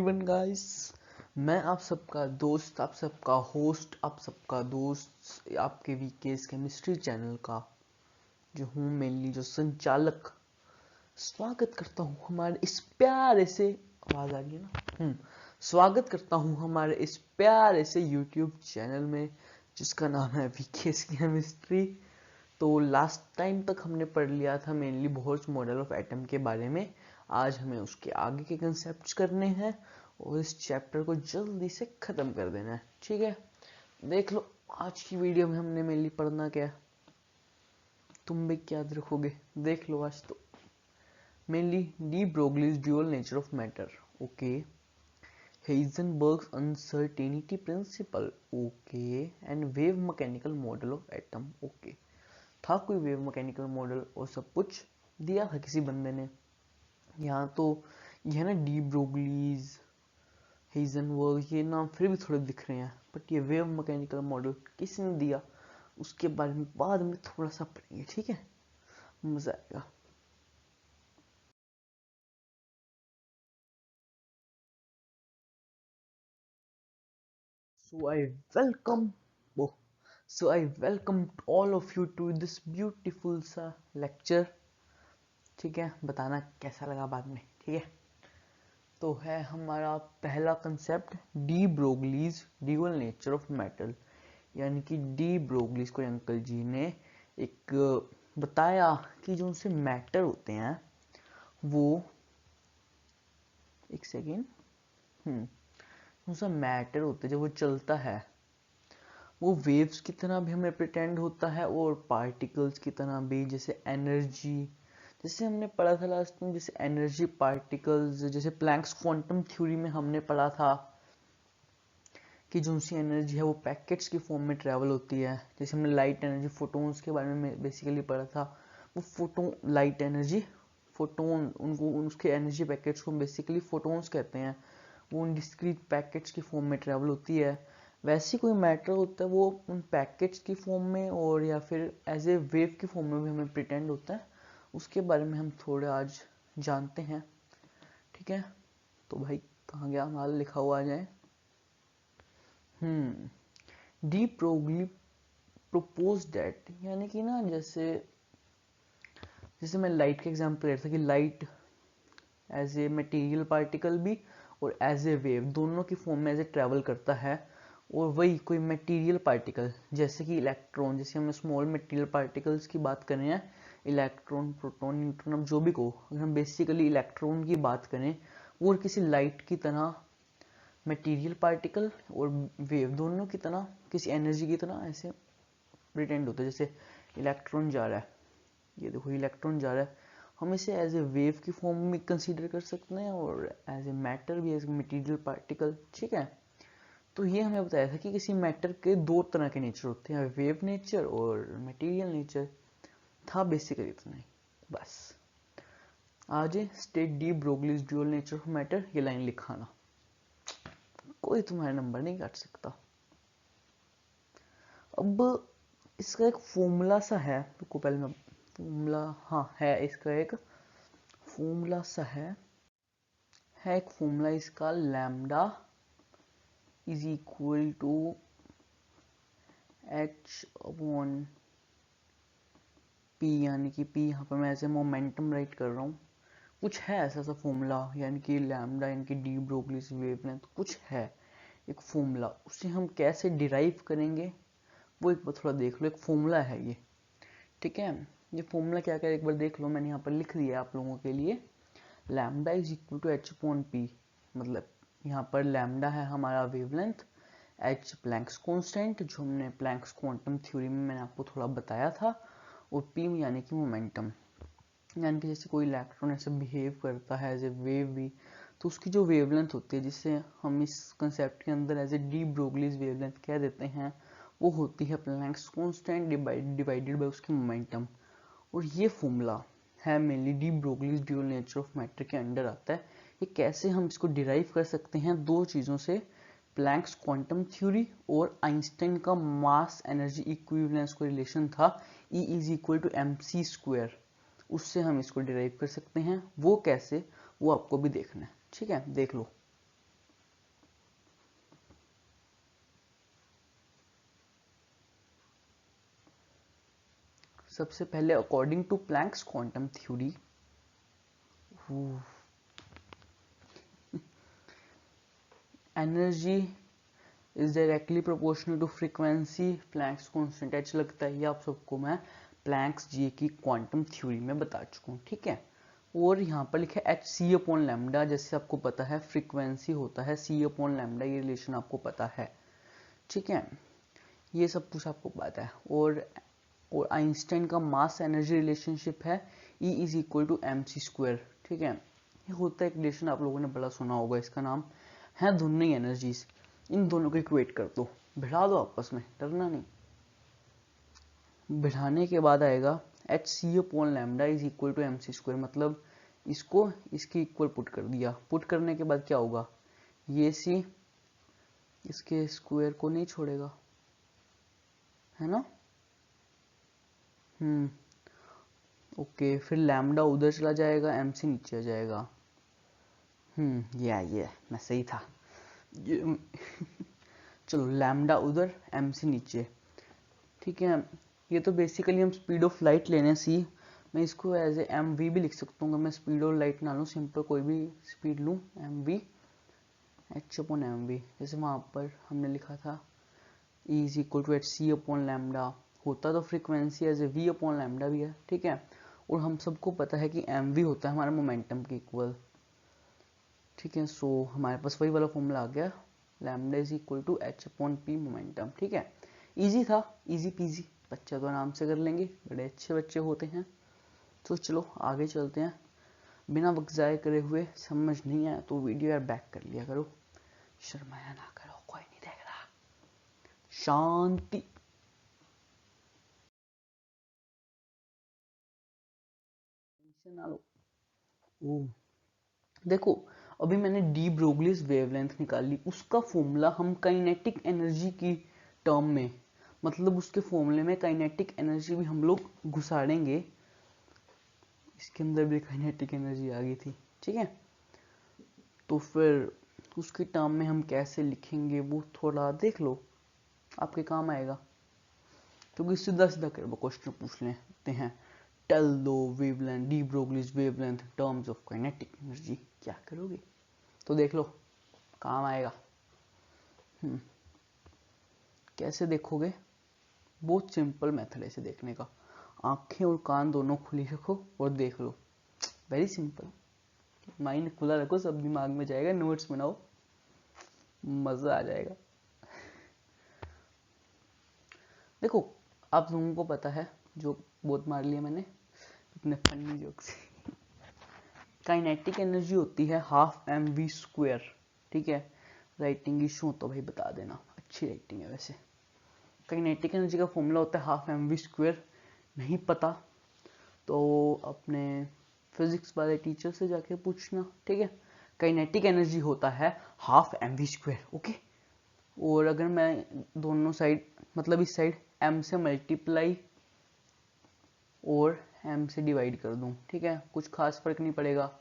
Everyone guys, मैं आप सबका दोस्त, आप सबका होस्ट, आप सबका दोस्त आपके वीकेस केमिस्ट्री चैनल का जो हूँ मेनली जो संचालक, स्वागत करता हूँ हमारे इस प्यारे से आवाज आ रही है ना स्वागत करता हूँ हमारे इस प्यारे से यूट्यूब चैनल में जिसका नाम है वीकेस केमिस्ट्री। तो लास्ट टाइम तक हमने पढ़ लिया था मेनली बोह्रस मॉडल ऑफ एटम के बारे में। आज हमें उसके आगे के कंसेप्ट्स करने हैं और इस चैप्टर को जल्दी से खत्म कर देना है। ठीक है, देख लो आज की वीडियो में हमने मेनली पढ़ना क्या है, तुम भी क्या याद रखोगे देख लो। आज तो mainly de Broglie's dual nature of matter, okay, Heisenberg's uncertainty principle, okay, and wave mechanical model of atom, okay. था कोई वेव मैकेनिकल मॉडल और सब कुछ दिया था किसी बंदे ने। यहाँ तो ये है ना डी ब्रोगलीज, हेजनबर्ग, ये नाम फिर भी थोड़े दिख रहे हैं, बट ये वेव मैकेनिकल मॉडल किसने दिया उसके बारे में बाद में थोड़ा सा पढ़ेंगे। ठीक है, मजा आएगा। So I welcome, oh, so I welcome all of you to this beautiful सा lecture। ठीक है, बताना कैसा लगा बाद में। ठीक है, तो है हमारा पहला concept D Broglie's dual nature of metal, यानी कि डी ब्रोगलीज को अंकल जी ने एक बताया कि जो उनसे मैटर होते हैं वो एक सेकेंड उनसे मैटर होते हैं जब वो चलता है वो वेव्स की तरह भी हमें प्रिटेंड होता है और पार्टिकल्स की तरह भी, जैसे एनर्जी, जैसे हमने पढ़ा था लास्ट में, जैसे एनर्जी पार्टिकल्स, जैसे प्लैंक्स क्वांटम थ्योरी में हमने पढ़ा था कि जो सी एनर्जी है वो पैकेट्स की फॉर्म में ट्रेवल होती है। जैसे हमने लाइट एनर्जी फोटोन्स के बारे में बेसिकली पढ़ा था, वो फोटोन लाइट एनर्जी फोटोन, उनको उसके एनर्जी पैकेट्स को बेसिकली फोटोन्स कहते हैं। वो उन डिस्क्रीट पैकेट्स की फॉर्म में ट्रेवल होती है। वैसे कोई मैटर होता है वो उन पैकेट्स की फॉर्म में और या फिर एज ए वेव की फॉर्म में भी हमें प्रिटेंड होता है। उसके बारे में हम थोड़े आज जानते हैं। ठीक है, तो भाई कहाँ गया हमारा लिखा हुआ आ जाए। डी ब्रोगली प्रोपोज दैट, यानी कि ना जैसे जैसे मैं लाइट का एग्जांपल ले रहा था कि light as a material particle भी और एज ए वेव दोनों की फॉर्म में एज ए ट्रेवल करता है। और वही कोई मटेरियल पार्टिकल जैसे कि इलेक्ट्रॉन, जैसे हम स्मॉल मटेरियल पार्टिकल्स की बात कर रहे हैं, इलेक्ट्रॉन प्रोटॉन न्यूट्रॉन, अब जो भी को, अगर हम बेसिकली इलेक्ट्रॉन की बात करें वो किसी लाइट की तरह मटेरियल पार्टिकल और वेव दोनों की तरह किसी एनर्जी की तरह ऐसे प्रिटेंड होता है। जैसे इलेक्ट्रॉन जा रहा है, ये देखो इलेक्ट्रॉन जा रहा है, हम इसे एज ए वेव की फॉर्म में कंसीडर कर सकते हैं और एज ए मैटर भी, एज ए मटेरियल पार्टिकल। ठीक है, तो ये हमें बताया था कि किसी मैटर के दो तरह के नेचर होते हैं, वेव नेचर और मटेरियल नेचर। था बेसिकली इतना ही बस। आज state D Broglie's dual nature of matter, ये लाइन लिखाना, कोई तुम्हारे नंबर नहीं काट सकता। अब इसका एक फॉर्मूला सा है, तो पहले मैं फॉर्मूला, हाँ है इसका एक फॉर्मूला सा है एक फॉर्मूला इसका, lambda is equal to h upon p, यानी कि पी यहाँ पर मैं ऐसे मोमेंटम राइट कर रहा हूँ, कुछ है ऐसा सा फॉर्मूला, यानी कि लैम्डा यानी कि डी ब्रोगलीज वेवलेंथ, कुछ है एक फॉर्मूला, उसे हम कैसे डिराइव करेंगे वो एक बार थोड़ा देख लो। एक फॉर्मूला है ये, ठीक है, ये फॉर्मूला क्या क्या एक बार देख लो, मैंने यहाँ पर लिख दिया आप लोगों के लिए। Lambda is equal to h upon p, मतलब यहाँ पर लैम्डा है हमारा वेवलेंथ, एच प्लैंक्स कांस्टेंट जो हमने प्लैंक्स क्वांटम थ्योरी में मैंने आपको थोड़ा बताया था, और पी यानी कि मोमेंटम, यानी कि जैसे कोई इलेक्ट्रॉन ऐसे बिहेव करता है एज ए वेव भी, तो उसकी जो वेवलेंथ होती है जिसे हम इस कंसेप्ट के अंदर as a de Broglie's wavelength कह देते हैं, वो होती है प्लैंक्स कांस्टेंट डिवाइडेड बाय उसकी मोमेंटम। और ये फॉर्मूला है mainly de Broglie's dual nature of matter के अंडर आता है। ये कैसे हम इसको डिराइव कर सकते हैं, दो चीज़ों से, प्लैंक्स क्वांटम थ्योरी और आइंस्टाइन का मास एनर्जी इक्विवेलेंस को रिलेशन था, E is equal to m c square, उससे हम इसको डिराइव कर सकते हैं। वो कैसे, वो आपको भी देखना है। ठीक है, देख लो। सबसे पहले according to Planck's quantum theory, energy is directly proportional to frequency, Planck's constant h लगता है। ये आप सबको मैं प्लैंक्स जी की क्वांटम थ्योरी में बता चुका हूँ, ठीक है। और यहाँ पर लिखा है hc/λ, जैसे आपको पता है फ्रीक्वेंसी होता है c/λ, ये रिलेशन आपको पता है, ठीक है। ये सब कुछ आपको पता है। और आइंस्टाइन का मास एनर्जी रिलेशनशिप है E = mc², ठीक है। ये होता है एक रिलेशन, आप लोगों ने बड़ा सुना होगा, इसका नाम है दोनों ही एनर्जीज। इन दोनों को इक्वेट कर दो, भिड़ा दो आपस में, डरना नहीं। बढ़ाने के बाद आएगा hc/λ = mc², मतलब इसको इसके इक्वल पुट कर दिया। पुट करने के बाद क्या होगा, ये c इसके स्क्वायर को नहीं छोड़ेगा, है ना। ओके, फिर लैम्डा उधर चला जाएगा, mc नीचे आ जाएगा। ये मैं सही था। चलो, लैम्डा उधर mc नीचे, ठीक है। ये तो बेसिकली हम स्पीड ऑफ लाइट लेने सी, मैं इसको एज ए mv भी लिख सकता हूँ। मैं स्पीड ऑफ लाइट ना लूँ, सिंपल कोई भी स्पीड लूँ, mv h/mv। जैसे वहाँ पर हमने लिखा था E = hc/λ, होता तो फ्रीक्वेंसी एज ए v/λ भी है, ठीक है। और हम सबको पता है कि mv होता है हमारा मोमेंटम के इक्वल, ठीक है। सो हमारे पास वही वाला फॉर्मूला आ गया, लैम्डा = h/p मोमेंटम, ठीक है। इजी था, इजी पीजी, बच्चे तो आराम से कर लेंगे, बड़े अच्छे बच्चे होते हैं। तो चलो आगे चलते हैं, बिना वक्त ज़ाय करे हुए। समझ नहीं आया तो वीडियो यार बैक कर लिया करो, शर्माया ना करो, कोई नहीं देख रहा, शांति। ना लो। देखो, अभी मैंने डी ब्रोगलीज वेवलेंथ निकाली, उसका फॉर्मूला हम काइनेटिक एनर्जी की टर्म में, मतलब उसके फॉर्मूले में काइनेटिक एनर्जी भी हम लोग घुसाड़ेंगे। इसके अंदर भी काइनेटिक एनर्जी आ गई थी, ठीक है। तो फिर उसकी टर्म में हम कैसे लिखेंगे वो थोड़ा देख लो, आपके काम आएगा। क्योंकि सीधा सीधा कर क्वेश्चन पूछ लेते हैं, टेल दो wavelength, D Broglie's wavelength terms of kinetic energy, क्या करोगे? तो देख लो, काम आएगा। कैसे देखोगे? बहुत सिंपल मेथड है इसे देखने का, आंखें और कान दोनों खुली रखो और देख लो, वेरी सिंपल। माइंड खुला रखो, सब दिमाग में जाएगा, नोट्स बनाओ, मजा आ जाएगा। देखो, आप लोगों को पता है, जो बहुत मार लिया मैंने इतने फनी जोक से। काइनेटिक एनर्जी होती है ½ mv², ठीक है। राइटिंग इशू तो भाई बता देना, अच्छी राइटिंग है वैसे। काइनेटिक एनर्जी का फॉर्मूला होता है ½ mv², नहीं पता तो अपने फिजिक्स वाले टीचर से जाके पूछना, ठीक है। काइनेटिक एनर्जी होता है ½ mv², ओके। और अगर मैं दोनों साइड, मतलब इस साइड m से मल्टीप्लाई और m से डिवाइड कर दूं, ठीक है, कुछ खास फर्क नहीं पड़ेगा।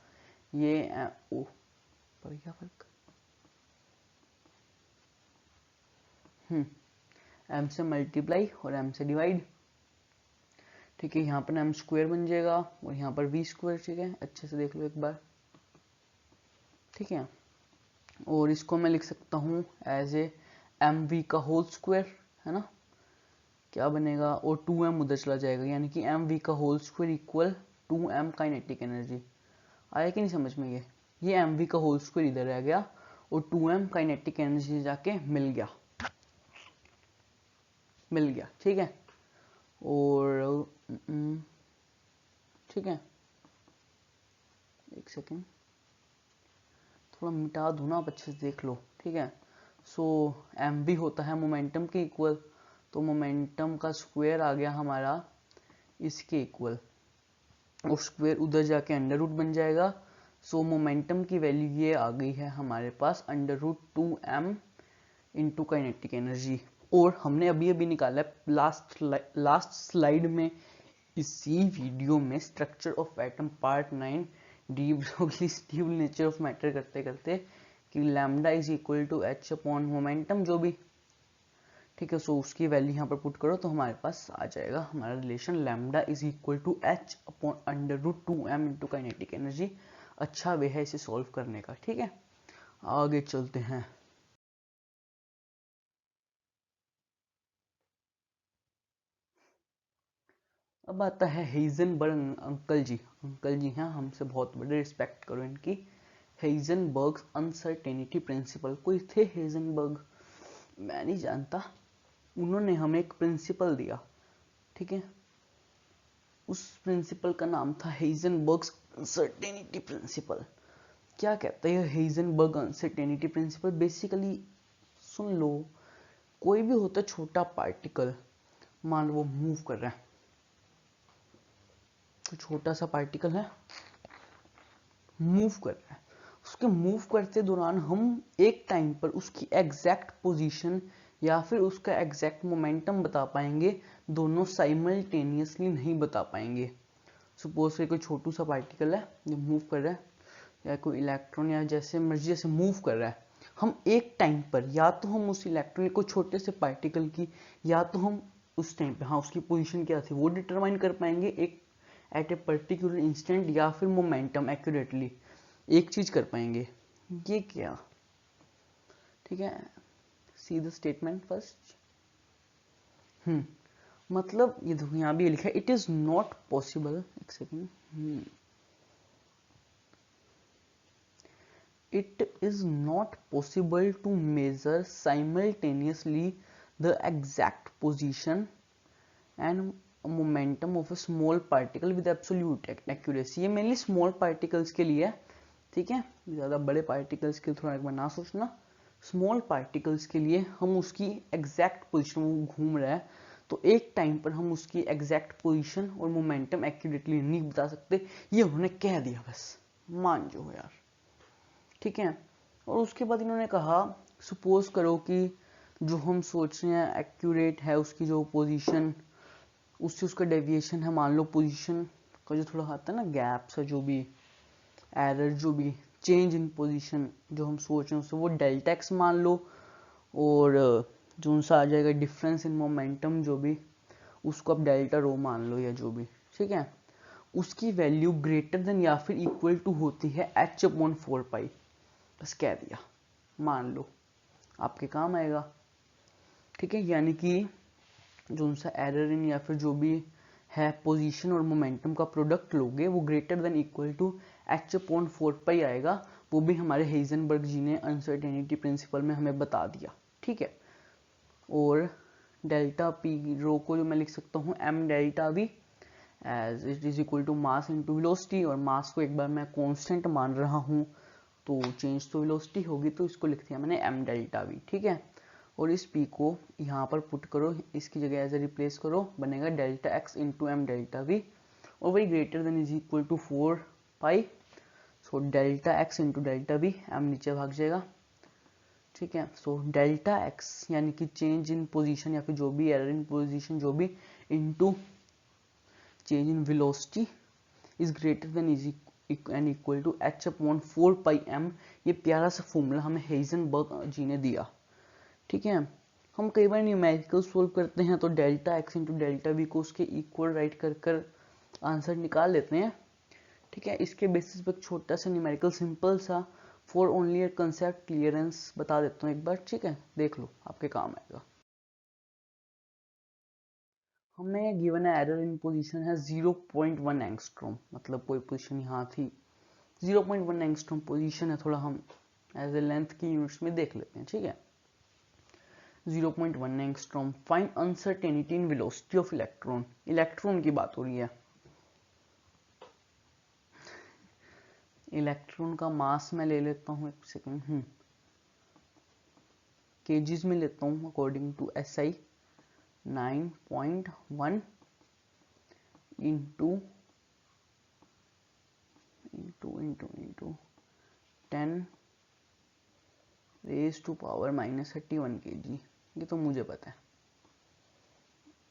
ये पड़ गया फर्क, m से मल्टीप्लाई और m से डिवाइड, ठीक है। यहाँ पर m² बन जाएगा और यहाँ पर v², ठीक है। अच्छे से देख लो एक बार, ठीक है। और इसको मैं लिख सकता हूँ एज ए mv², है ना। क्या बनेगा, और 2m उधर चला जाएगा, यानी कि mv² equal 2m kinetic energy. आया कि नहीं समझ में? ये mv² इधर आ गया और 2m काइनेटिक एनर्जी जाके मिल गया, ठीक है। और ठीक है, एक सेकेंड, थोड़ा मिटा दूँ ना, आप अच्छे से देख लो, ठीक है। सो mv होता है मोमेंटम के इक्वल, तो मोमेंटम का स्क्वायर आ गया हमारा इसके इक्वल, और स्क्वायर उधर जाके अंडर रूट बन जाएगा। सो मोमेंटम की वैल्यू ये आ गई है हमारे पास √2m इंटू काइनेटिक एनर्जी। और हमने अभी अभी निकाला है लास्ट स्लाइड में इसी वीडियो में, structure of atom part 9, D Broglie's dual nature of matter करते करते, कि लैम्डा = h/मोमेंटम, जो भी, ठीक है। सो उसकी वैल्यू यहाँ पर पुट करो तो हमारे पास आ जाएगा हमारा relation lambda is equal to h upon under root 2m into kinetic energy. अच्छा वे है इसे सॉल्व करने का। ठीक है, आगे चलते हैं। अब आता है हेइजेनबर्ग अंकल जी। अंकल जी हैं, हमसे बहुत बड़े, रिस्पेक्ट करो इनकी। हेइजेनबर्ग अनसर्टेनिटी प्रिंसिपल, कोई थे हेइजेनबर्ग, मैं नहीं जानता। उन्होंने हमें एक प्रिंसिपल दिया, ठीक है। उस प्रिंसिपल का नाम था हेइजेनबर्ग अनसर्टेनिटी प्रिंसिपल। क्या कहता है हेइजेनबर्ग अनसर्टेनिटी प्रिंसिपल? बेसिकली सुन लो, कोई भी होता है छोटा पार्टिकल, मान लो वो मूव कर रहा है, तो छोटा सा पार्टिकल है, मूव कर रहा है, उसके मूव करते दौरान हम एक टाइम पर उसकी एग्जैक्ट पोजीशन या फिर उसका एग्जैक्ट मोमेंटम बता पाएंगे, दोनों साइमल्टेनियसली नहीं बता पाएंगे। सपोज कोई छोटू सा पार्टिकल है जो मूव कर रहा है, या कोई इलेक्ट्रॉन या जैसे मर्जी से मूव कर रहा है, हम एक टाइम पर या तो हम उस इलेक्ट्रॉन को छोटे से पार्टिकल की, या तो हम उस टाइम पे हाँ उसकी पोजीशन क्या थी वो डिटरमाइन कर पाएंगे एक एट ए पर्टिकुलर इंस्टेंट, या फिर मोमेंटम एक्यूरेटली एक चीज कर पाएंगे। ये क्या, ठीक है, सी द स्टेटमेंट फर्स्ट। मतलब ये देखो यहाँ भी लिखा है, इट इज नॉट पॉसिबल, एक second, it is not possible to measure simultaneously the exact position and momentum of a small particle with absolute accuracy। ये मेनली स्मॉल पार्टिकल्स के लिए है, ठीक है, ज़्यादा बड़े पार्टिकल्स के लिए थोड़ा एक बार ना सोचना। स्मॉल पार्टिकल्स के लिए हम उसकी एग्जैक्ट पोजीशन, वो घूम रहा है तो एक टाइम पर हम उसकी एग्जैक्ट पोजीशन और मोमेंटम एक्यूरेटली नहीं बता सकते। ये उन्होंने कह दिया, बस मान जो यार, ठीक है। और उसके बाद इन्होंने कहा सपोज करो कि जो हम सोच रहे हैं एक्यूरेट है, उसकी जो पोजीशन, उससे उसका डेविएशन है, मान लो पोजीशन का जो थोड़ा आता है ना गैप सा, जो भी एरर, जो भी चेंज इन पोजीशन जो हम सोच रहे हैं उससे वो डेल्टा एक्स मान लो, और जो उनसा आ जाएगा डिफरेंस इन मोमेंटम जो भी, उसको आप डेल्टा रो मान लो या जो भी, ठीक है। उसकी वैल्यू ग्रेटर देन या फिर इक्वल टू होती है एच अपॉन 4 पाई। बस कह दिया, मान लो, आपके काम आएगा, ठीक है। यानी कि जो उनसा एरर इन या फिर जो भी है पोजीशन और मोमेंटम का प्रोडक्ट लोगे वो greater than equal to h upon 4 pi आएगा। वो भी हमारे हेइजेनबर्ग जी ने अनसर्टेनिटी प्रिंसिपल में हमें बता दिया, ठीक है। और डेल्टा पी रो को जो मैं लिख सकता हूँ m delta v as it is equal to mass into velocity, और मास को एक बार मैं कांस्टेंट मान रहा हूँ तो चेंज तो वेलोसिटी होगी, तो इसको लिख दिया मैंने एम डेल्टा वी, ठीक है। और इस पी को यहाँ पर पुट करो, इसकी जगह एज ए रिप्लेस करो, बनेगा delta x into m delta v, और वही greater than is equal to 4 pi. So delta x into delta v, m नीचे भाग जाएगा, ठीक है। सो डेल्टा एक्स यानी कि चेंज इन पोजीशन या फिर जो भी एरर इन पोजीशन जो भी, into change in velocity is greater than is and equal to h upon 4 pi m. ये प्यारा सा फॉर्मूला हमें हेइजेनबर्ग जी ने दिया, ठीक है। हम कई बार न्यूमेरिकल सोल्व करते हैं तो delta x into delta we को उसके इक्वल राइट कर कर आंसर निकाल लेते हैं, ठीक है। इसके बेसिस पर छोटा सा न्यूमेरिकल सिंपल सा for only a concept clearance बता देता हूँ एक बार, ठीक है, देख लो आपके काम आएगा। हमें गिवन है एरर इन पोजीशन है 0.1 एंगस्ट्रॉम, मतलब कोई पोजीशन यहाँ थी 0.1 एंगस्ट्रॉम पोजीशन है, थोड़ा हम एज ए लेंथ की यूनिट्स में देख लेते हैं, ठीक है। 0.1 angstrom, find uncertainty in velocity of electron. Electron की बात हो रही है, इलेक्ट्रॉन का मास मैं ले लेता हूँ, एक सेकेंड, केजीज में लेता हूँ according to SI 9.1 into 10 raise to power -31 kg, ये तो मुझे पता है,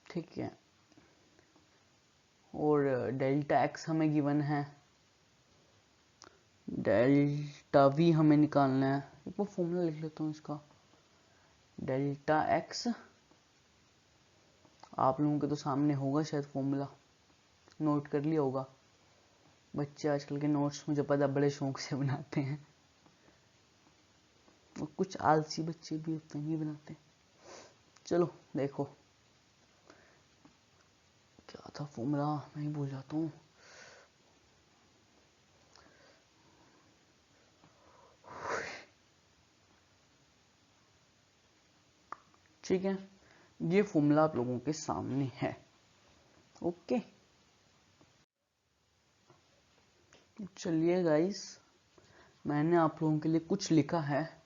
ठीक है। और डेल्टा एक्स हमें गिवन है, डेल्टा वी हमें निकालना है, एक बार फॉर्मूला लिख लेता हूँ इसका, डेल्टा एक्स आप लोगों के तो सामने होगा शायद फॉर्मूला, नोट कर लिया होगा। बच्चे आजकल के नोट्स मुझे पता बड़े शौक से बनाते हैं, और कुछ आलसी बच्चे भी होते हैं नहीं बनाते। चलो देखो क्या था फॉर्मूला, मैं ही भूल जाता हूँ। ठीक है, ये फॉर्मूला आप लोगों के सामने है। ओके चलिए गाइस, मैंने आप लोगों के लिए कुछ लिखा है।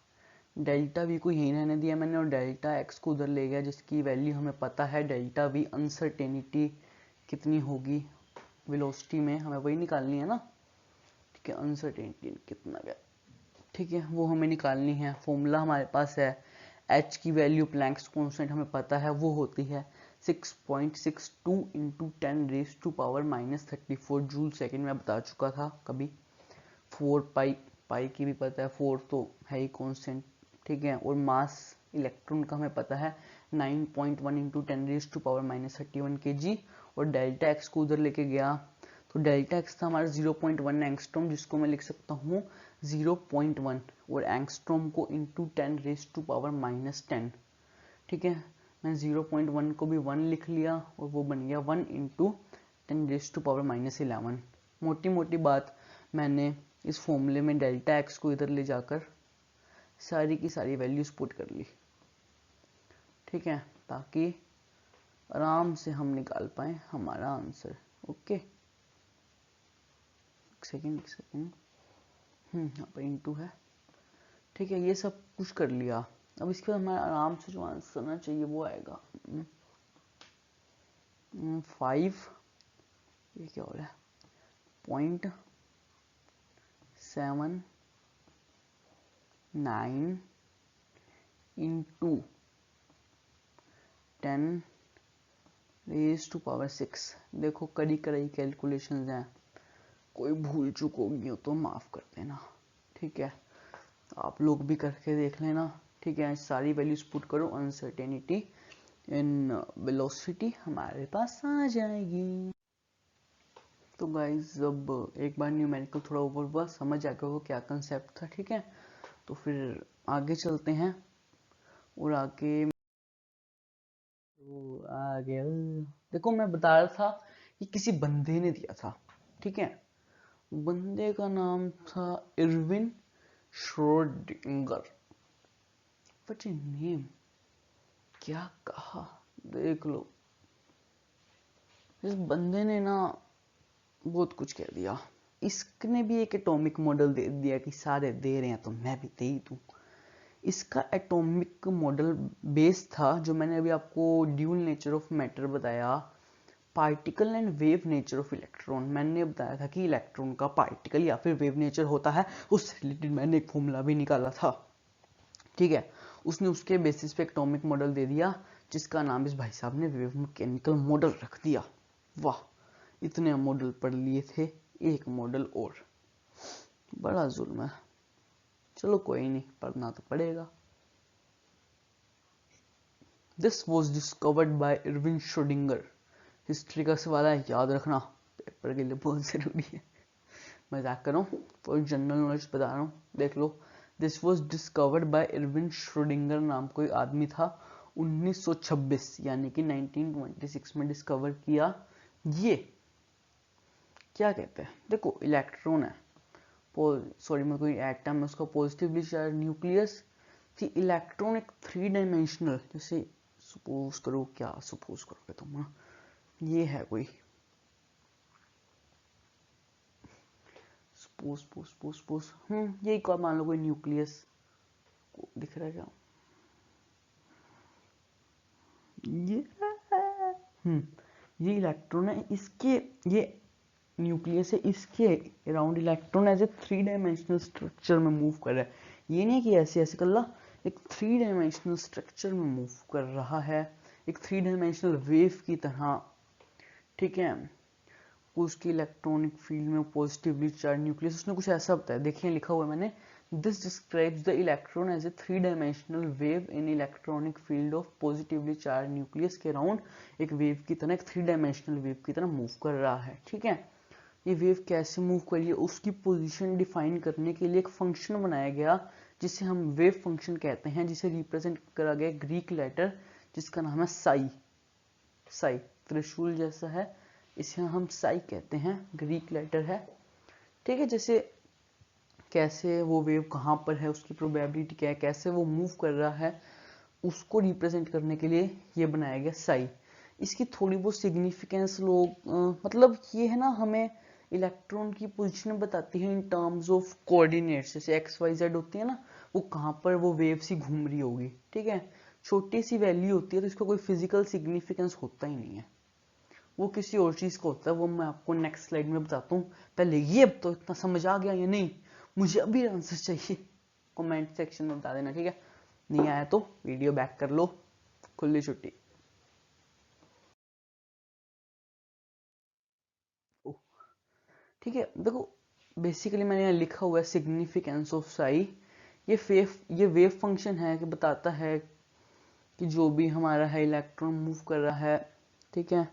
डेल्टा वी को यहीं रहने दिया मैंने, और डेल्टा एक्स को उधर ले गया, जिसकी वैल्यू हमें पता है। डेल्टा वी अनसर्टेनिटी कितनी होगी वेलोसिटी में, हमें वही निकालनी है ना। ठीक है, अनसर्टेनिटी कितना गया, ठीक है, वो हमें निकालनी है। फॉर्मूला हमारे पास है, एच की वैल्यू प्लैंक्स कांस्टेंट हमें पता है, वो होती है 6.62 इंटू 10⁻⁻34 जूल सेकेंड। मैं बता चुका था कभी। 4 पाई, पाई की भी पता है, 4 तो है ही कांस्टेंट। ठीक है, और मास इलेक्ट्रॉन का हमें पता है 9.1 इंटू 10⁻31 kg। और डेल्टा एक्स को उधर लेके गया तो डेल्टा एक्स था हमारा 0.1 एंगस्ट्रॉम, जिसको मैं लिख सकता हूँ 0.1, और एंगस्ट्रॉम को इंटू 10⁻⁻10। ठीक है, मैं 0.1 को भी 1 लिख लिया, और वो बन गया 1 इंटू 10⁻11। मोटी मोटी बात, मैंने इस फॉर्मूले में डेल्टा एक्स को इधर ले जाकर सारी की सारी वैल्यूज पुट कर ली। ठीक है, ताकि आराम से हम निकाल पाए हमारा आंसर। ओके, एक सेकेंड यहाँ पर इंटू है। ठीक है, ये सब कुछ कर लिया। अब इसके बाद हमारा आराम से जो आंसर आना चाहिए वो आएगा 5, ये क्या हो रहा है, 0.79 इंटू 10⁻6। देखो कड़ी कड़ी कैलकुलेशंस हैं, कोई भूल चूक होगी हो तो माफ कर देना। ठीक है, आप लोग भी करके देख लेना। ठीक है, सारी वैल्यूज पुट करो, अनसर्टेनिटी इन वेलोसिटी हमारे पास आ जाएगी। तो गाइज अब एक बार न्यूमेरिकल थोड़ा ओवर हुआ, समझ आ गया होगा क्या कंसेप्ट था। ठीक है, तो फिर आगे चलते हैं, और आगे देखो, मैं बता रहा था कि किसी बंदे ने दिया था। ठीक है, बंदे का नाम था Irwin Schrodinger. What is name, क्या कहा, देख लो। इस बंदे ने ना बहुत कुछ कह दिया। इसने भी एक एटॉमिक मॉडल दे दिया कि सारे दे रहे हैं तो मैं भी दे ही दूं। इसका एटॉमिक मॉडल बेस था जो मैंने अभी आपको ड्यूल नेचर ऑफ मैटर बताया, particle and wave nature of electron. मैंने बताया था कि इलेक्ट्रॉन का पार्टिकल या फिर वेव नेचर होता है, उससे रिलेटेड मैंने एक फॉर्मूला भी निकाला था। ठीक है, उसने उसके बेसिस पे एटॉमिक मॉडल दे दिया, जिसका नाम इस भाई साहब ने वेव मैकेनिकल मॉडल रख दिया। वाह, इतने मॉडल पढ़ लिए थे, एक मॉडल और, बड़ा जुल्म है। चलो कोई नहीं, पढ़ना तो पड़ेगा। This was discovered by Erwin Schrodinger. History का सवाल है, याद रखना, पेपर के लिए बहुत जरूरी है। मजाक कर रहा हूँ, फॉर जनरल नॉलेज बता रहा हूँ, देख लो। This was discovered by Erwin Schrodinger नाम कोई आदमी था, 1926 यानी कि 1926 में डिस्कवर किया। ये क्या कहते हैं, देखो इलेक्ट्रॉन है, सॉरी मैं कोई एटम है, उसका पॉजिटिवली चार्ज न्यूक्लियस थी। इलेक्ट्रॉन एक 3 डायमेंशनल, जैसे सपोज करो, क्या सपोज करोगे तुम, ये है कोई सपोज यही को मान लो कोई न्यूक्लियस दिख रहा है क्या, ये इलेक्ट्रॉन है, इसके ये न्यूक्लियस है, इसके around electron as a 3 dimensional structure में मूव कर रहा है। ये नहीं कि ऐसे ऐसे कर ला, एक 3 डायमेंशनल स्ट्रक्चर में मूव कर रहा है, एक 3 डायमेंशनल वेव की तरह। ठीक है, उसकी इलेक्ट्रॉनिक फील्ड में पॉजिटिवली चार्ज न्यूक्लियस, उसने कुछ ऐसा बताया, देखिए लिखा हुआ है मैंने This describes the electron as a three-dimensional wave in electronic field of positively charged nucleus के अराउंड एक वेव की तरह, एक थ्री डायमेंशनल वेव की तरह मूव कर रहा है। ठीक है, ये वेव कैसे मूव कर रही है उसकी पोजीशन डिफाइन करने के लिए एक फंक्शन बनाया गया जिसे हम वेव फंक्शन कहते हैं, जिसे रिप्रेजेंट करा गया ग्रीक लेटर जिसका नाम है साई। साई त्रिशूल जैसा है, इसे हम साई कहते हैं, ग्रीक लेटर है। ठीक है, जैसे कैसे वो वेव कहाँ पर है, उसकी प्रोबेबिलिटी क्या है, कैसे वो मूव कर रहा है, उसको रिप्रेजेंट करने के लिए ये बनाया गया साई। इसकी थोड़ी बहुत सिग्निफिकेंस लोग मतलब ये है ना, हमें इलेक्ट्रॉन की पोजीशन बताती है इन टर्म्स ऑफ कोऑर्डिनेट्स, जैसे एक्स वाई जेड होती है ना, वो कहाँ पर वो वेव सी घूम रही होगी। ठीक है, छोटी सी वैल्यू होती है तो इसका कोई फिजिकल सिग्निफिकेंस होता ही नहीं है, वो किसी और चीज का होता है, वो मैं आपको नेक्स्ट स्लाइड में बताता हूँ। पहले ये अब तो इतना समझ आ गया या नहीं, मुझे अभी आंसर चाहिए, कमेंट सेक्शन में बता देना। ठीक है, नहीं आया तो वीडियो बैक कर लो, खुली छुट्टी। ठीक है, देखो बेसिकली मैंने यहाँ लिखा हुआ है सिग्निफिकेंस ऑफ साई। ये वेव फंक्शन है कि बताता है कि जो भी हमारा है इलेक्ट्रॉन मूव कर रहा है, ठीक है,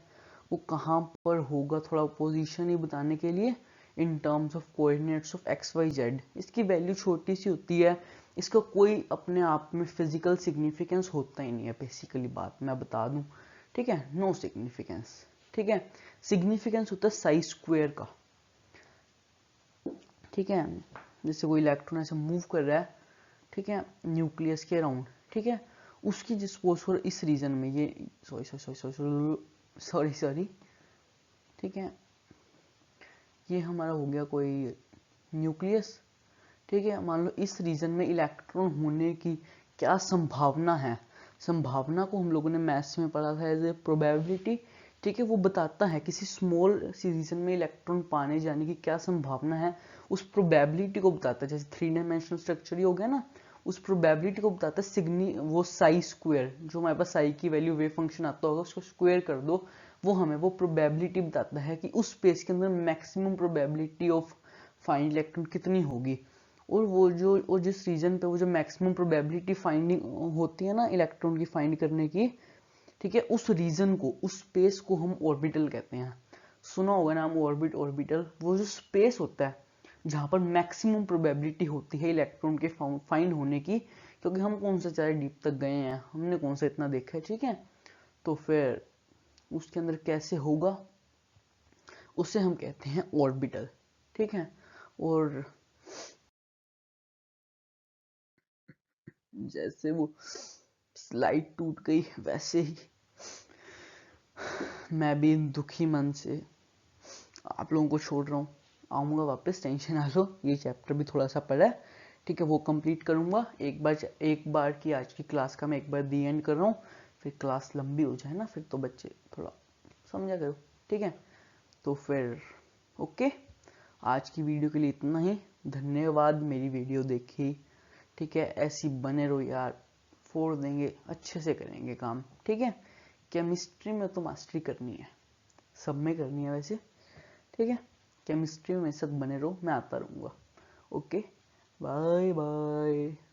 वो कहाँ पर होगा, थोड़ा पोजीशन ही बताने के लिए in terms of coordinates of x y z. इसकी वैल्यू छोटी सी होती है, इसका कोई अपने आप में फिजिकल सिग्निफिकेंस होता ही नहीं है, बेसिकली बात मैं बता दूं। ठीक है, नो सिग्निफिकेंस। ठीक है, सिग्निफिकेंस होता है साई स्क्वायर का। ठीक है, जैसे कोई इलेक्ट्रॉन ऐसे मूव कर रहा है, ठीक है, न्यूक्लियस के अराउंड, ठीक है, उसकी जिस पोस्टर इस रीजन में ये sorry sorry sorry sorry sorry sorry ठीक है, ये हमारा हो गया कोई न्यूक्लियस। ठीक है, मान लो इस रीजन में इलेक्ट्रॉन होने की क्या संभावना है, संभावना को हम लोगों ने मैथ्स में पढ़ा था एज ए प्रोबेबिलिटी। ठीक है, वो बताता है किसी स्मॉल सी रीजन में इलेक्ट्रॉन पाने जाने की क्या संभावना है, उस प्रोबेबिलिटी को बताता है। जैसे थ्री डायमेंशनल स्ट्रक्चर ही हो गया ना, उस प्रोबेबिलिटी को बताता है सिग्नी वो साई स्क्वायर, जो हमारे पास साई की वैल्यू वेव फंक्शन आता होगा उसको स्क्वायर कर दो, वो हमें वो प्रोबेबिलिटी बताता है कि उस स्पेस के अंदर maximum probability of find electron कितनी होगी। और वो जो और जिस रीजन पे वो जो मैक्सिमम प्रोबेबिलिटी फाइंडिंग होती है ना इलेक्ट्रॉन की फाइंड करने की, ठीक है, उस रीजन को, उस स्पेस को हम ऑर्बिटल कहते हैं। सुना होगा नाम ऑर्बिटल, वो जो स्पेस होता है जहां पर मैक्सिमम प्रोबेबिलिटी होती है इलेक्ट्रॉन के फाइंड होने की, क्योंकि हम कौन सा चाहे डीप तक गए हैं, हमने कौन सा इतना देखा है। ठीक है, तो फिर उसके अंदर कैसे होगा उसे हम कहते हैं ऑर्बिटल। ठीक है, और जैसे वो स्लाइड टूट गई वैसे ही मैं भी दुखी मन से आप लोगों को छोड़ रहा हूँ, आऊँगा वापस, टेंशन ना लो, ये चैप्टर भी थोड़ा सा पड़ा है। ठीक है, वो कंप्लीट करूँगा एक बार की आज की क्लास का मैं एक बार दी एंड कर रहा हूँ, फिर क्लास लंबी हो जाए ना, फिर तो बच्चे थोड़ा समझा करो। ठीक है, तो फिर ओके, आज की वीडियो के लिए इतना ही, धन्यवाद मेरी वीडियो देखी। ठीक है, ऐसी बने रहो यार, फोड़ देंगे, अच्छे से करेंगे काम। ठीक है, केमिस्ट्री में तो मास्टरी करनी है, सब में करनी है वैसे। ठीक है, केमिस्ट्री में सब बने रहो, मैं आता रहूँगा। Okay, bye bye.